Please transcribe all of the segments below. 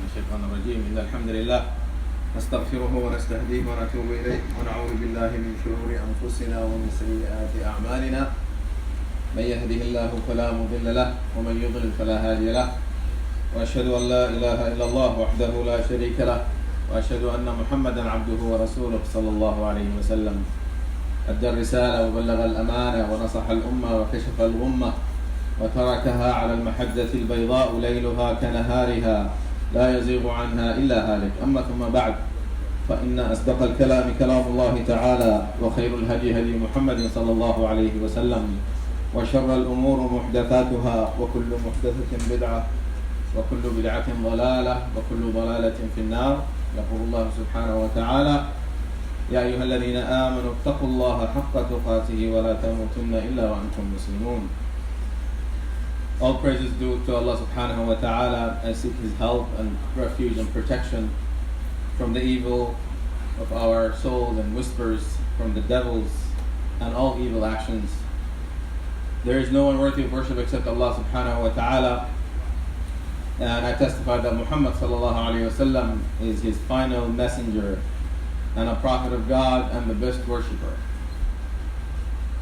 من الشيطان الرجيم. إن الحمد لله نستغفره ونستهديه ونتوب إليه ونعوذ بالله من شرور أنفسنا ومن سيئات أعمالنا. من يهده الله فلا مضل له ومن يضلل فلا هادي له. وأشهد أن لا إله إلا الله وحده لا شريك له وأشهد أن محمدا عبده ورسوله صلى الله عليه وسلم. أدى الرسالة وبلغ الأمانة ونصح الأمة وكشف الغمة وتركها على المحجة البيضاء ليلها كنهارها لا يزيغ عنها إلا هالك. أما ثم بعد، فإن أصدق الكلام كلام الله تعالى، وخير الهدي هدي محمد صلى الله عليه وسلم، وشر الأمور محدثاتها، وكل محدثة بدعة، وكل بدعة ضلالة، وكل ضلالة في النار. يقول الله سبحانه وتعالى: يا أيها الذين آمنوا اتقوا الله حق تقاته ولا تموتن إلا وأنتم مسلمون. All praises due to Allah subhanahu wa ta'ala. I seek His help and refuge and protection from the evil of our souls and whispers from the devils and all evil actions. There is no one worthy of worship except Allah subhanahu wa ta'ala. And I testify that Muhammad sallallahu alayhi wa sallam is His final messenger and a prophet of God and the best worshipper.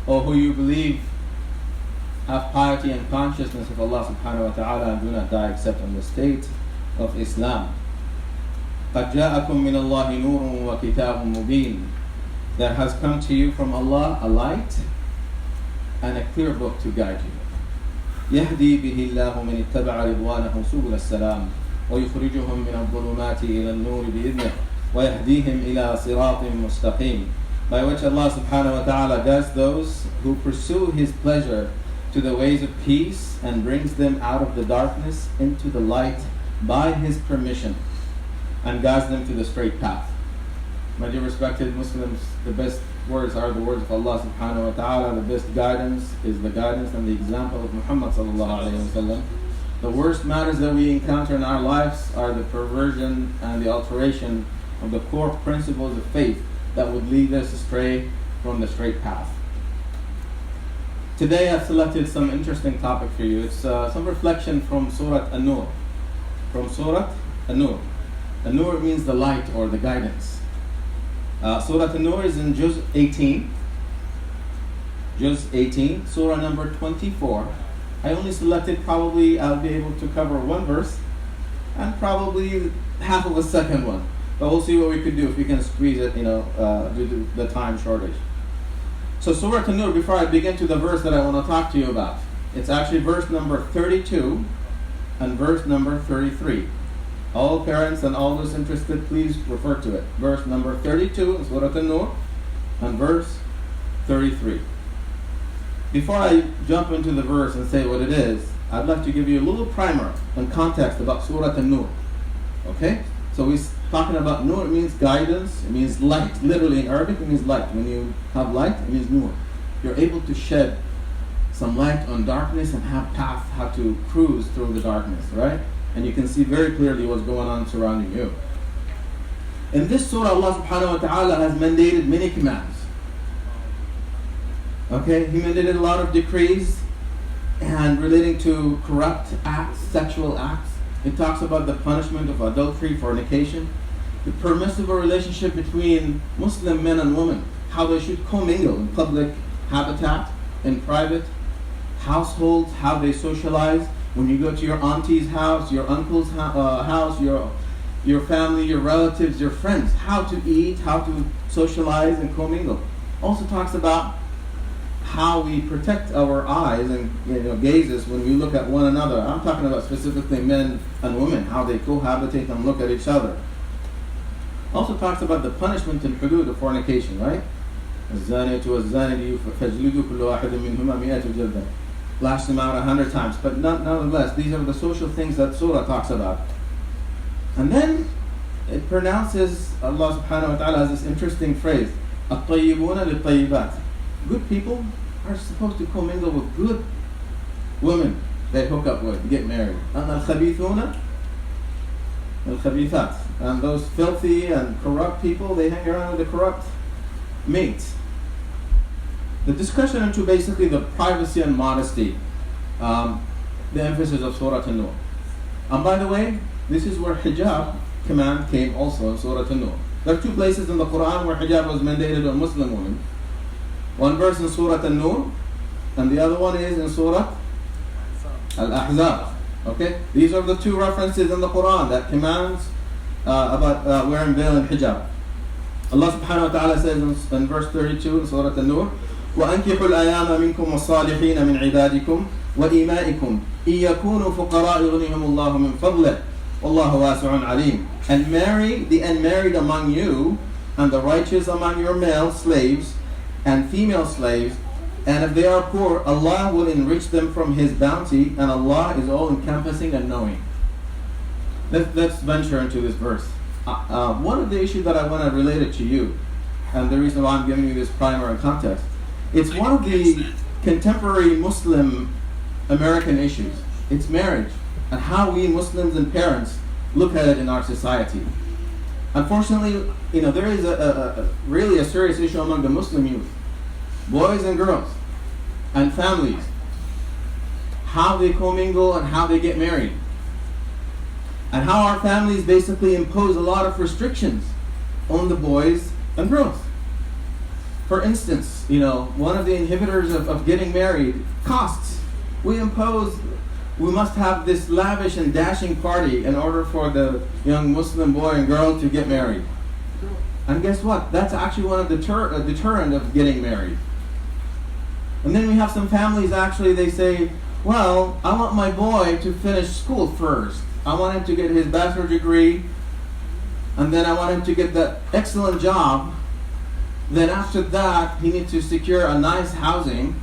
O who you believe, have piety and consciousness of Allah subhanahu wa ta'ala and do not die except in the state of Islam. قَدْ جَاءَكُم مِّنَ اللَّهِ نُورٌ وَكِتَابٌ مُبِينٌ. There has come to you from Allah a light and a clear book to guide you. يَهْدِي بِهِ اللَّهُ مَنِ اتَّبَعَ رِضْوَانَهُ سُبُلَ السَّلَامِ وَيُخْرِجُهُم مِّنَ الظُّلُمَاتِ إِلَى النُّورِ بِإِذْنِهِ وَيَهْدِيهِمْ إِلَى صِرَاطٍ مُسْتَقِيمٍ. By which Allah subhanahu wa ta'ala guides those who pursue His pleasure to the ways of peace and brings them out of the darkness into the light by His permission and guides them to the straight path. My dear respected Muslims, the best words are the words of Allah subhanahu wa ta'ala. The best guidance is the guidance and the example of Muhammad sallallahu alayhi wa sallam. The worst matters that we encounter in our lives are the perversion and the alteration of the core principles of faith that would lead us astray from the straight path. Today I've selected some interesting topic for you. It's some reflection from Surah An-Nur. From Surah An-Nur. An-Nur means the light or the guidance. Surah An-Nur is in Juz 18. Juz 18, Surah number 24. I only selected, probably I'll be able to cover one verse and probably half of a second one. But we'll see what we could do if we can squeeze it, due to the time shortage. So Surah An-Nur, before I begin to the verse that I want to talk to you about, it's actually verse number 32 and verse number 33. All parents and all those interested, please refer to it. Verse number 32 in Surah An-Nur and verse 33. Before I jump into the verse and say what it is, I'd like to give you a little primer and context about Surah An-Nur. Okay? So we're talking about Nur. It means guidance, it means light. Literally in Arabic it means light. When you have light, it means Nur. You're able to shed some light on darkness and have path, how to cruise through the darkness, right? And you can see very clearly what's going on surrounding you. In this surah, Allah subhanahu wa ta'ala has mandated many commands. Okay, He mandated a lot of decrees and relating to corrupt acts, sexual acts. It talks about the punishment of adultery, fornication, the permissible relationship between Muslim men and women, how they should commingle in public habitat, in private households, how they socialize. When you go to your auntie's house, your uncle's house, your family, your relatives, your friends, how to eat, how to socialize and commingle. Also talks about how we protect our eyes and gazes when we look at one another. I'm talking about specifically men and women, how they cohabitate and look at each other. Also talks about the punishment and hudud of fornication, right? الزانية والزاني فاجلدوا كل واحد منهما 100 جلدة. Lash them out 100 times. But nonetheless, these are the social things that surah talks about. And then it pronounces, Allah subhanahu wa ta'ala has this interesting phrase, الطيبون للطيبات. Good people are supposed to commingle with good women they hook up with, get married. And الخبيثون الخبيثات. And those filthy and corrupt people, they hang around with the corrupt mates. The discussion into basically the privacy and modesty, the emphasis of Surah An-Nur. And by the way, This is where hijab command came also in Surah An-Nur. There are two places in the Quran where hijab was mandated on Muslim women. One verse in Surah An-Nur, and the other one is in Surah Al-Ahzab. Okay? These are the two references in the Quran that commands about wearing veil and hijab. Allah subhanahu wa ta'ala says in verse 32 in Surah An-Nur, وَأَنْكِحُوا الْأَيَامَ مِنْكُمْ وَالصَّالِحِينَ مِنْ عِبَادِكُمْ وَإِمَائِكُمْ إِنْ يَكُونُوا فُقَرَاءَ يُغْنِهِمُ اللَّهُ مِنْ فَضْلِهِ وَاللَّهُ وَاسِعٌ عَلِيمٌ. And marry the unmarried among you, and the righteous among your male slaves and female slaves, and if they are poor, Allah will enrich them from His bounty, and Allah is all-encompassing and knowing. Let's venture into this verse. One of the issues that I want to relate it to you, and the reason why I'm giving you this primer and context, it's one of the contemporary Muslim American issues. It's marriage, and how we Muslims and parents look at it in our society. Unfortunately, there is really a serious issue among the Muslim youth, boys and girls, and families, how they commingle and how they get married, and how our families basically impose a lot of restrictions on the boys and girls. For instance, one of the inhibitors of getting married, costs. We must have this lavish and dashing party in order for the young Muslim boy and girl to get married. And guess what? That's actually one of the deterrent of getting married. And then we have some families they say, well, I want my boy to finish school first. I want him to get his bachelor's degree, and then I want him to get that excellent job. Then after that, he needs to secure a nice housing,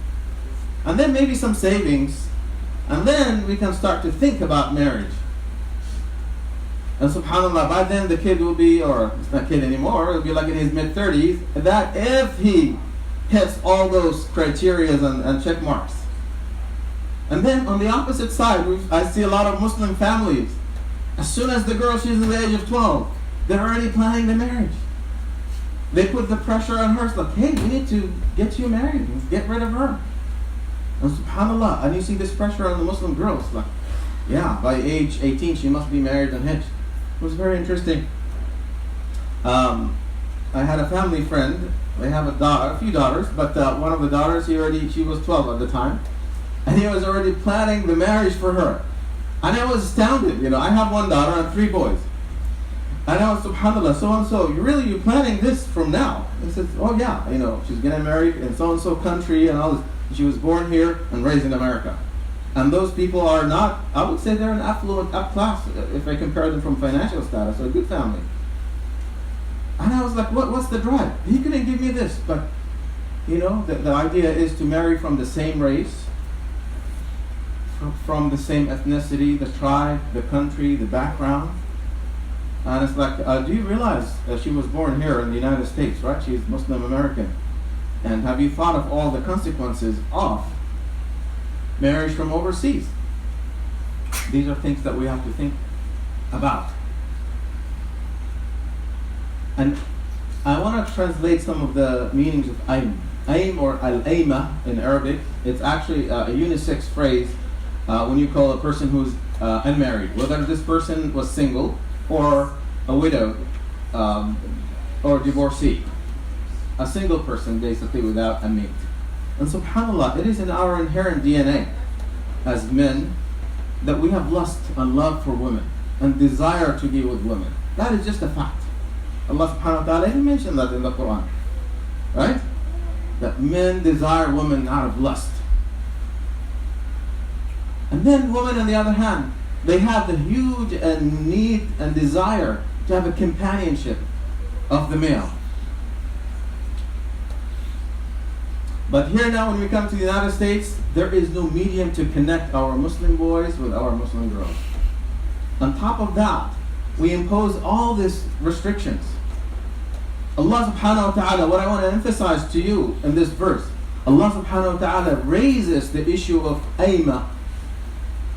and then maybe some savings, and then we can start to think about marriage. And subhanAllah, by then the kid will be, or it's not kid anymore, it'll be like in his mid-30s, that if he hits all those criteria and check marks. And then on the opposite side, I see a lot of Muslim families, as soon as the girl, she's in the age of 12, they're already planning the marriage. They put the pressure on her. It's like, hey, we need to get you married. Get rid of her. And subhanAllah, and you see this pressure on the Muslim girls. Like, yeah, by age 18, she must be married and hitched. It was very interesting. I had a family friend. They have a few daughters, but one of the daughters, she was 12 at the time. And he was already planning the marriage for her. And I was astounded. I have one daughter and 3 boys. And I was, subhanAllah, so-and-so, you're planning this from now? He says, oh yeah, she's getting married in so-and-so country and all this. She was born here and raised in America. And those people are not, I would say they're an affluent, up class, if I compare them from financial status, so a good family. And I was like, what's the drive? He couldn't give me this, but, the idea is to marry from the same race, from the same ethnicity, the tribe, the country, the background. And it's like, do you realize that she was born here in the United States, right? She's Muslim American. And have you thought of all the consequences of marriage from overseas? These are things that we have to think about. And I want to translate some of the meanings of aim. Aim, or al-aima in Arabic, it's actually a unisex phrase when you call a person who's unmarried, whether this person was single or a widow or divorcee. A single person basically without a mate. And subhanAllah, it is in our inherent DNA as men that we have lust and love for women and desire to be with women. That is just a fact. Allah subhanahu wa ta'ala even mentioned that in the Quran. Right? That men desire women out of lust. And then women on the other hand, they have the huge need and desire to have a companionship of the male. But here now when we come to the United States, there is no medium to connect our Muslim boys with our Muslim girls. On top of that, we impose all these restrictions. Allah subhanahu wa ta'ala, what I want to emphasize to you in this verse, Allah subhanahu wa ta'ala raises the issue of aima,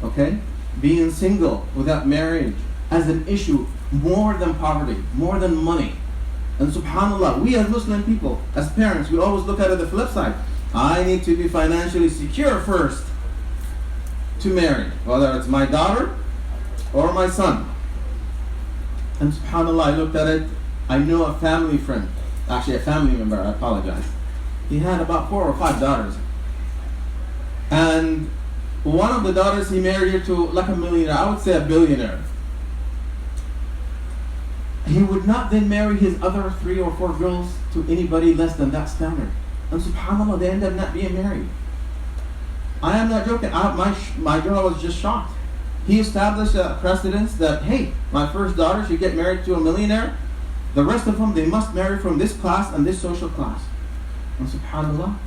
okay, being single without marriage, as an issue more than poverty, more than money. And subhanAllah, we as Muslim people, as parents, we always look at it the flip side. I need to be financially secure first to marry, whether it's my daughter or my son. And subhanAllah, I looked at it, I knew a family friend, actually a family member, I apologize. He had about 4 or 5 daughters. And one of the daughters he married her to like a millionaire, I would say a billionaire. He would not then marry his other 3 or 4 girls to anybody less than that standard. And subhanAllah, they end up not being married. I am not joking. My girl was just shocked. He established a precedence that, hey, my first daughter should get married to a millionaire. The rest of them, they must marry from this class and this social class. And subhanAllah,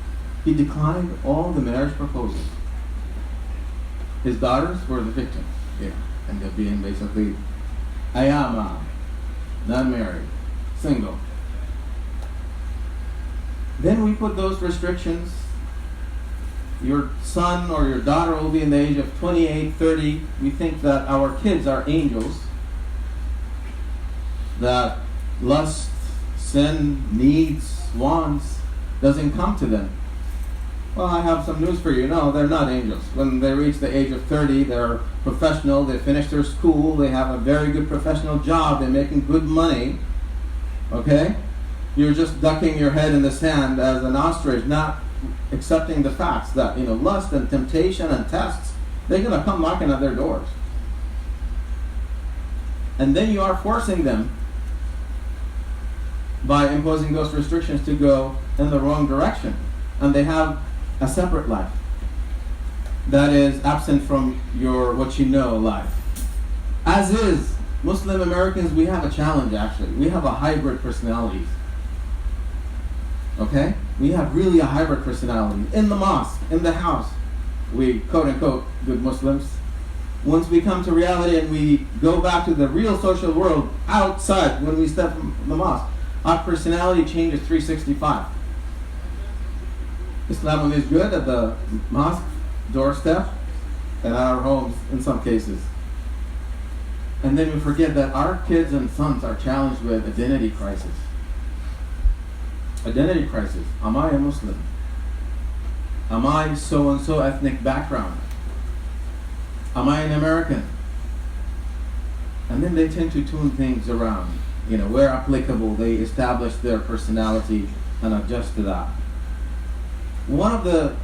he declined all the marriage proposals. His daughters were the victims. Yeah, ended up being basically ayama, not married, single. Then we put those restrictions. Your son or your daughter will be in the age of 28, 30. We think that our kids are angels, that lust, sin, needs, wants doesn't come to them. Well, I have some news for you. No, they're not angels. When they reach the age of 30, they're professional, they finish their school, they have a very good professional job, they're making good money. Okay? You're just ducking your head in the sand as an ostrich, not accepting the facts that, lust and temptation and tests, they're going to come knocking at their doors. And then you are forcing them by imposing those restrictions to go in the wrong direction. And they have a separate life that is absent from your life. As is, Muslim Americans, we have a challenge actually. We have a hybrid personalities. Okay? We have really a hybrid personality. In the mosque, in the house, we quote-unquote good Muslims. Once we come to reality and we go back to the real social world outside, when we step from the mosque, our personality changes 365. Islam is good at the mosque doorstep and at our homes in some cases. And then we forget that our kids and sons are challenged with identity crisis. Identity crisis. Am I a Muslim? Am I so-and-so ethnic background? Am I an American? And then they tend to tune things around. Where applicable, they establish their personality and adjust to that. One of the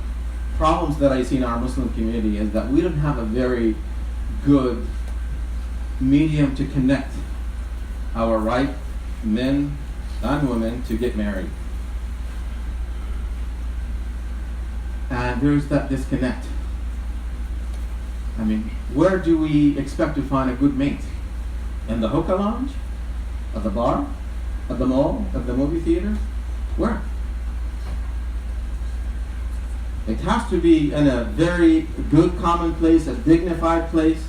problems that I see in our Muslim community is that we don't have a very good medium to connect our right men and women to get married. And there's that disconnect. Where do we expect to find a good mate? In the hookah lounge? At the bar? At the mall? At the movie theater? Where? It has to be in a very good common place, a dignified place.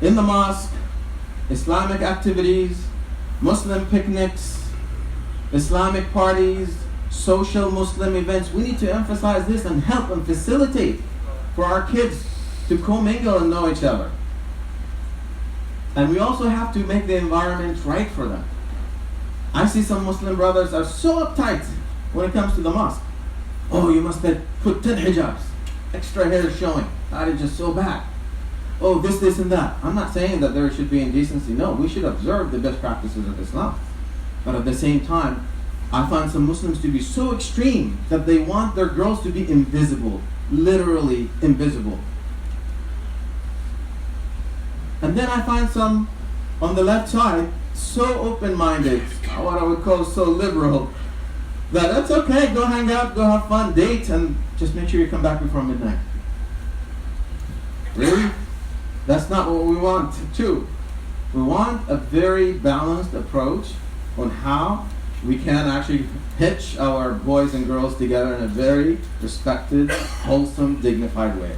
In the mosque, Islamic activities, Muslim picnics, Islamic parties, social Muslim events. We need to emphasize this and help and facilitate for our kids to commingle and know each other. And we also have to make the environment right for them. I see some Muslim brothers are so uptight when it comes to the mosque. Oh, you must put 10 hijabs, extra hair showing. That is just so bad. Oh, this and that. I'm not saying that there should be indecency. No, we should observe the best practices of Islam. But at the same time, I find some Muslims to be so extreme that they want their girls to be invisible, literally invisible. And then I find some on the left side so open-minded, what I would call so liberal, that that's okay, go hang out, go have fun, date, and just make sure you come back before midnight. Really? That's not what we want too. We want a very balanced approach on how we can actually hitch our boys and girls together in a very respected, wholesome, dignified way.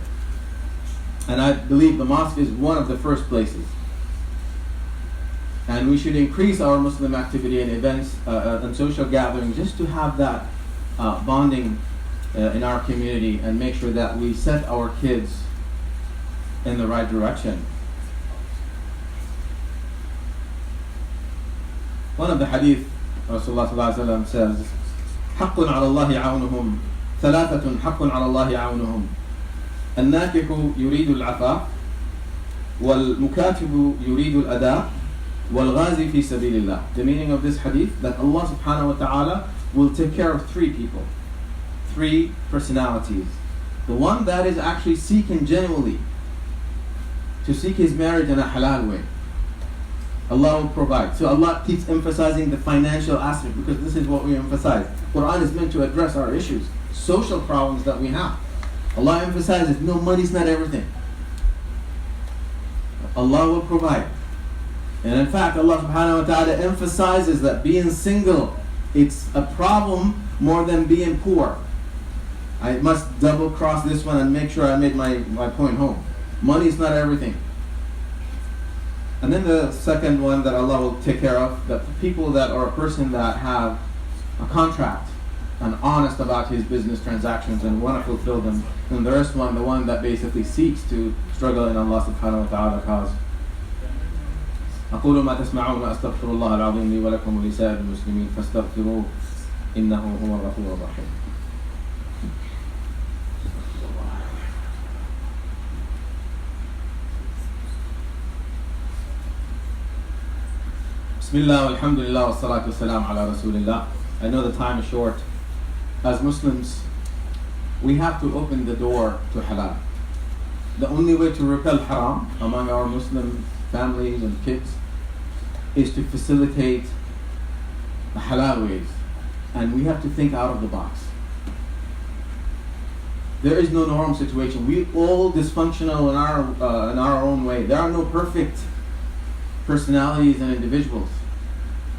And I believe the mosque is one of the first places. And we should increase our Muslim activity and events and social gatherings just to have that bonding in our community and make sure that we set our kids in the right direction. One of the hadith, Rasulullah says, حَقٌّ عَلَى اللَّهِ عَوْنُهُمْ ثَلَاثَةٌ حَقٌّ عَلَى اللَّهِ عَوْنُهُمْ الناكح يريد العفاف والمكاتب يريد الأداء وَالْغَازِي فِي سَبِيلِ اللَّهِ. The meaning of this hadith, that Allah subhanahu wa ta'ala will take care of three people, three personalities. The one that is actually seeking genuinely to seek his marriage in a halal way, Allah will provide. So Allah keeps emphasizing the financial aspect because this is what we emphasize. Quran is meant to address our issues, social problems that we have. Allah emphasizes, no, money's not everything. Allah will provide. And in fact, Allah subhanahu wa ta'ala emphasizes that being single, it's a problem more than being poor. I must double cross this one and make sure I made my point home. Money is not everything. And then the second one that Allah will take care of, that people that are a person that have a contract and honest about his business transactions and want to fulfill them. And the first one, the one that basically seeks to struggle in Allah subhanahu wa ta'ala cause. أقول ما تسمعون وأستغفر الله العظيم لي ولكم ولسائر المسلمين فاستغفروه إنه هو الغفور الرحيم. Bismillah, alhamdulillah, wa salatu wa salam ala rasulillah. I know the time is short. As Muslims, we have to open the door to halal. The only way to repel haram among our Muslim families and kids is to facilitate the halal ways. And we have to think out of the box. There is no normal situation. We all dysfunctional in our own way. There are no perfect personalities and individuals.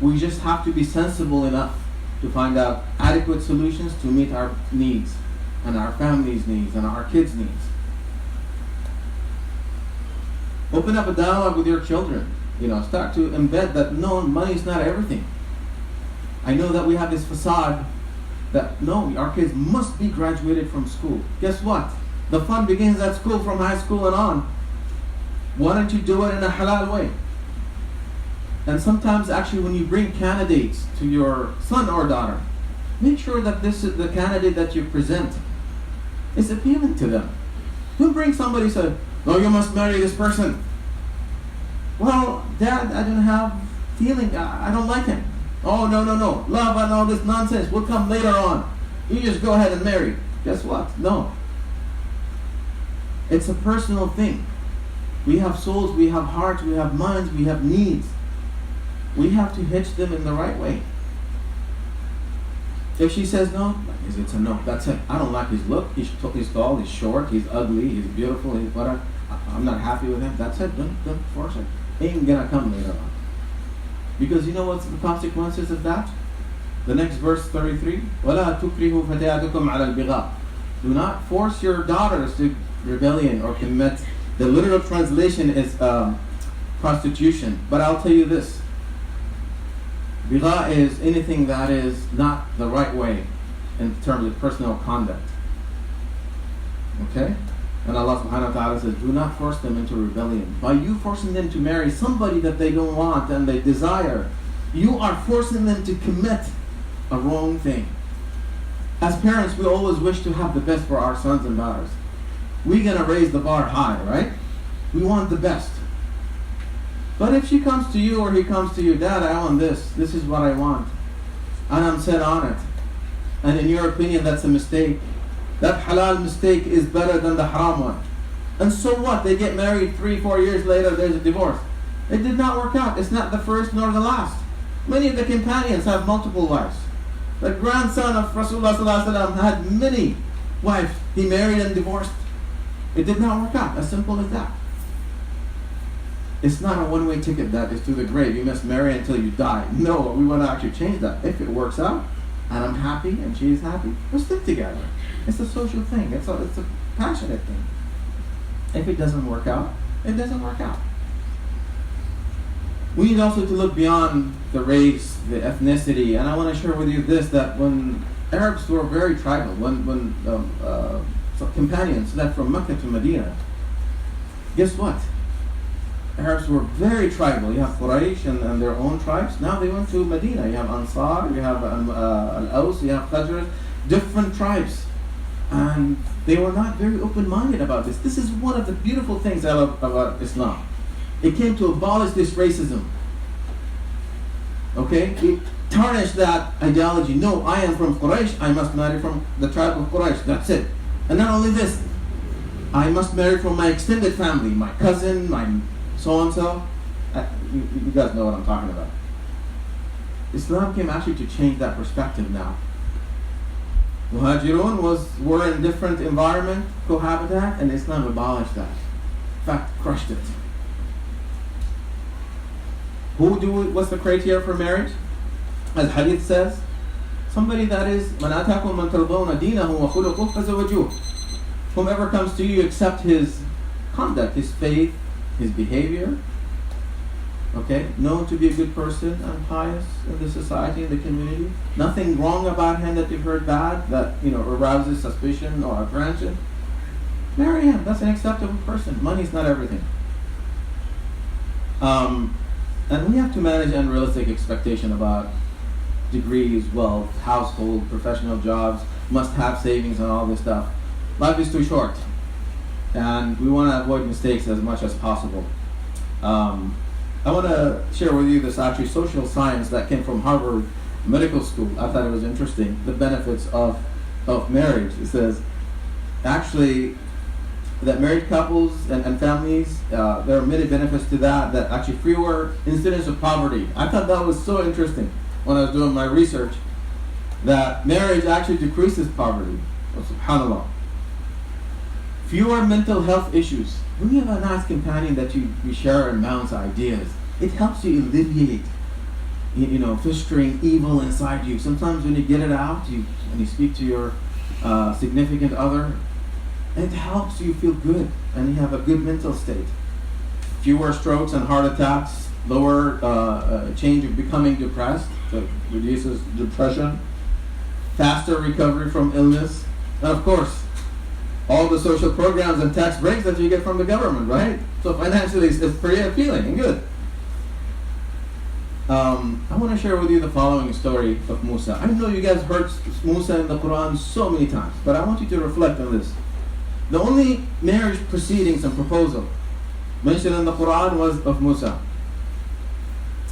We just have to be sensible enough to find out adequate solutions to meet our needs and our family's needs and our kids' needs. Open up a dialogue with your children. Start to embed that no, money is not everything. I know that we have this facade that no, our kids must be graduated from school. Guess what? The fun begins at school, from high school and on. Why don't you do it in a halal way? And sometimes actually when you bring candidates to your son or daughter, make sure that this is the candidate that you present is appealing to them. Don't bring somebody who says, no, you must marry this person. Well, Dad, I don't have feeling, I don't like him. Oh, no. Love and all this nonsense will come later on. You just go ahead and marry. Guess what? No. It's a personal thing. We have souls, we have hearts, we have minds, we have needs. We have to hitch them in the right way. If she says no, it's a no. That's it. I don't like his look. He's tall, he's short, he's ugly, he's beautiful, he's whatever. I'm not happy with him. That's it. Don't force it. Ain't gonna come later on. Because you know what's the consequences of that? The next verse 33. وَلَا تُكْرِهُ فَتَيَاتُكُمْ عَلَى الْبِغَاءِ. Do not force your daughters to rebellion or commit. The literal translation is prostitution. But I'll tell you this. Bigha is anything that is not the right way in terms of personal conduct. Okay? And Allah subhanahu wa ta'ala says, do not force them into rebellion. By you forcing them to marry somebody that they don't want and they desire, you are forcing them to commit a wrong thing. As parents, we always wish to have the best for our sons and daughters. We're going to raise the bar high, right? We want the best. But if she comes to you or he comes to you, Dad, I want this. This is what I want. And I'm set on it. And in your opinion, that's a mistake. That halal mistake is better than the haram one. And so what? They get married 3-4 years later, there's a divorce. It did not work out. It's not the first nor the last. Many of the companions have multiple wives. The grandson of Rasulullah ﷺ had many wives. He married and divorced. It did not work out. As simple as that. It's not a one-way ticket that is to the grave. You must marry until you die. No, we want to actually change that. If it works out, and I'm happy, and she's happy, we'll stick together. It's a social thing. It's a passionate thing. If it doesn't work out, it doesn't work out. We need also to look beyond the race, the ethnicity, and I want to share with you this, that when Arabs were very tribal, when companions left from Mecca to Medina, guess what? Arabs were very tribal. You have Quraysh and their own tribes. Now they went to Medina. You have Ansar, you have Al-Aws, you have Khazraj, different tribes. And they were not very open-minded about this. This is one of the beautiful things I love about Islam. It came to abolish this racism. Okay? He tarnished that ideology. No, I am from Quraysh, I must marry from the tribe of Quraysh. That's it. And not only this, I must marry from my extended family, my cousin, my so-and-so. You guys know what I'm talking about. Islam came actually to change that perspective now. Muhajirun were in different environment, cohabitat, and Islam abolished that. In fact, crushed it. What's the criteria for marriage? As Hadith says, somebody that is, مَنْ أَتَاكُمْ مَنْ تَرْضَوْنَ دِينَهُ وَخُلُقُهُ فَزَوَّجُوهُ. Whomever comes to you, accept his conduct, his faith, his behavior. Okay, known to be a good person and pious in the society, in the community. Nothing wrong about him that you've heard bad, that arouses suspicion or apprehension. Marry him. That's an acceptable person. Money's not everything. And we have to manage unrealistic expectation about degrees, wealth, household, professional jobs, must have savings and all this stuff. Life is too short, and we want to avoid mistakes as much as possible. I want to share with you this actually social science that came from Harvard Medical School. I thought it was interesting, the benefits of marriage. It says, actually, that married couples and families, there are many benefits to that actually fewer incidents of poverty. I thought that was so interesting when I was doing my research, that marriage actually decreases poverty. Oh, subhanAllah. Fewer mental health issues. When you have a nice companion that you share and bounce ideas, it helps you alleviate, festering evil inside you. Sometimes when you get it out, when you speak to your significant other, it helps you feel good and you have a good mental state. Fewer strokes and heart attacks, lower change of becoming depressed, so it reduces depression, faster recovery from illness, and of course, all the social programs and tax breaks that you get from the government, right? So financially, it's pretty appealing and good. I want to share with you the following story of Musa. I know you guys heard Musa in the Quran so many times, but I want you to reflect on this. The only marriage proceedings and proposal mentioned in the Quran was of Musa.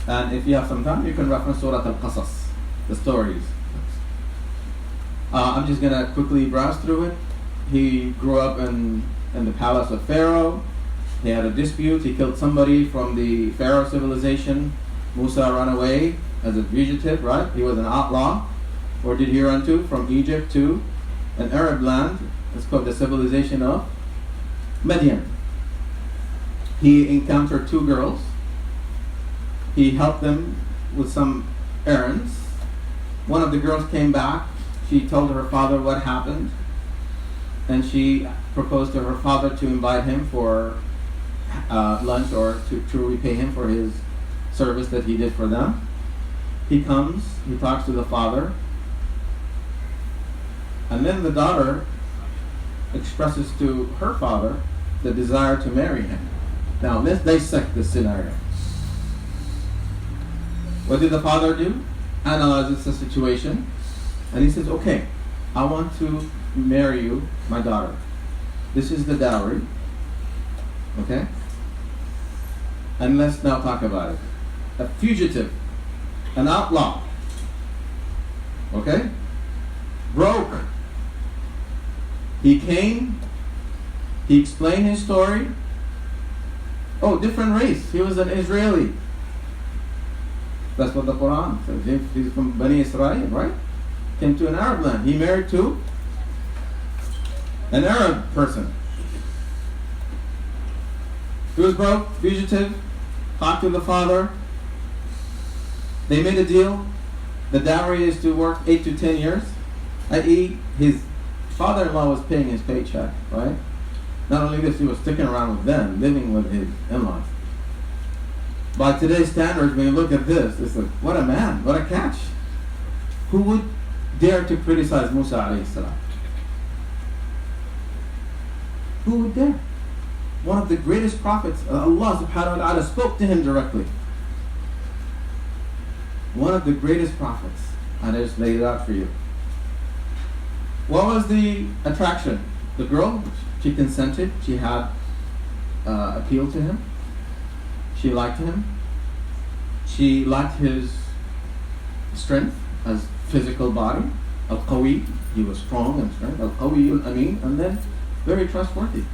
And if you have some time, you can reference Surah Al-Qasas, the stories. I'm just going to quickly browse through it. He grew up in the palace of Pharaoh. He had a dispute. He killed somebody from the Pharaoh civilization. Musa ran away as a fugitive, right? He was an outlaw. Where did he run to? From Egypt to an Arab land. It's called the civilization of Midian. He encountered two girls. He helped them with some errands. One of the girls came back. She told her father what happened. And she proposed to her father to invite him for lunch or to repay him for his service that he did for them. He comes, he talks to the father, and then the daughter expresses to her father the desire to marry him. Now let's dissect this scenario. What did the father do? Analyzes the situation, and he says, okay, I want to marry you, my daughter. This is the dowry. Okay? And let's now talk about it. A fugitive, an outlaw. Okay? Broke. He came, he explained his story. Oh, different race. He was an Israeli. That's what the Quran says. He's from Bani Israel, right? Came to an Arab land. He married to an Arab person. He was broke, fugitive, talked to the father. They made a deal. The dowry is to work 8 to 10 years, i.e. his father-in-law was paying his paycheck, right? Not only this, he was sticking around with them, living with his in-laws. By today's standards, when you look at this, it's like, what a man, what a catch. Who would dare to criticize Musa alayhi salam? Who would dare? One of the greatest prophets, Allah subhanahu wa ta'ala spoke to him directly. One of the greatest prophets. And I just laid it out for you. What was the attraction? The girl, she consented. She had appealed to him. She liked him. She liked his strength as physical body. Al-Qawi, he was strong and strong. Al-Qawi Amin, and then very trustworthy.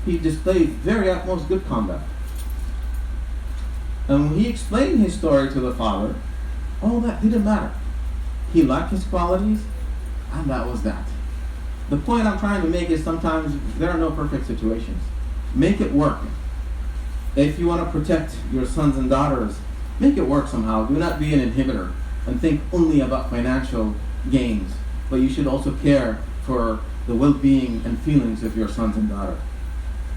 He displayed very utmost good conduct. And when he explained his story to the father, all that didn't matter. He liked his qualities, and that was that. The point I'm trying to make is sometimes there are no perfect situations. Make it work. If you want to protect your sons and daughters, make it work somehow. Do not be an inhibitor and think only about financial gains, but you should also care for the well-being and feelings of your sons and daughters.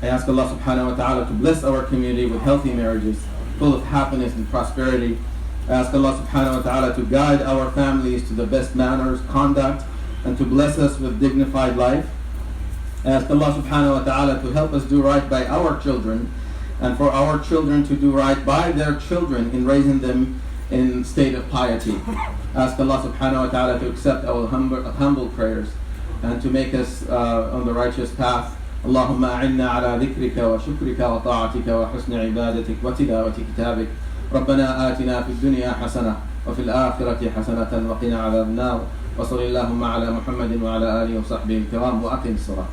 I ask Allah subhanahu wa ta'ala to bless our community with healthy marriages, full of happiness and prosperity. I ask Allah subhanahu wa ta'ala to guide our families to the best manners, conduct, and to bless us with dignified life. I ask Allah subhanahu wa ta'ala to help us do right by our children, and for our children to do right by their children in raising them in state of piety. Ask Allah subhanahu wa ta'ala to accept our humble prayers and to make us on the righteous path. اللهم أعنا على ذكرك وشكرك وطاعتك وحسن عبادتك وتلاوة كتابك. ربنا آتنا في الدنيا حسنة وفي الآخرة حسنة وقنا عذاب النار. وصل اللهم على محمد وعلى آله وصحبه الكرام وأقم الصلاة.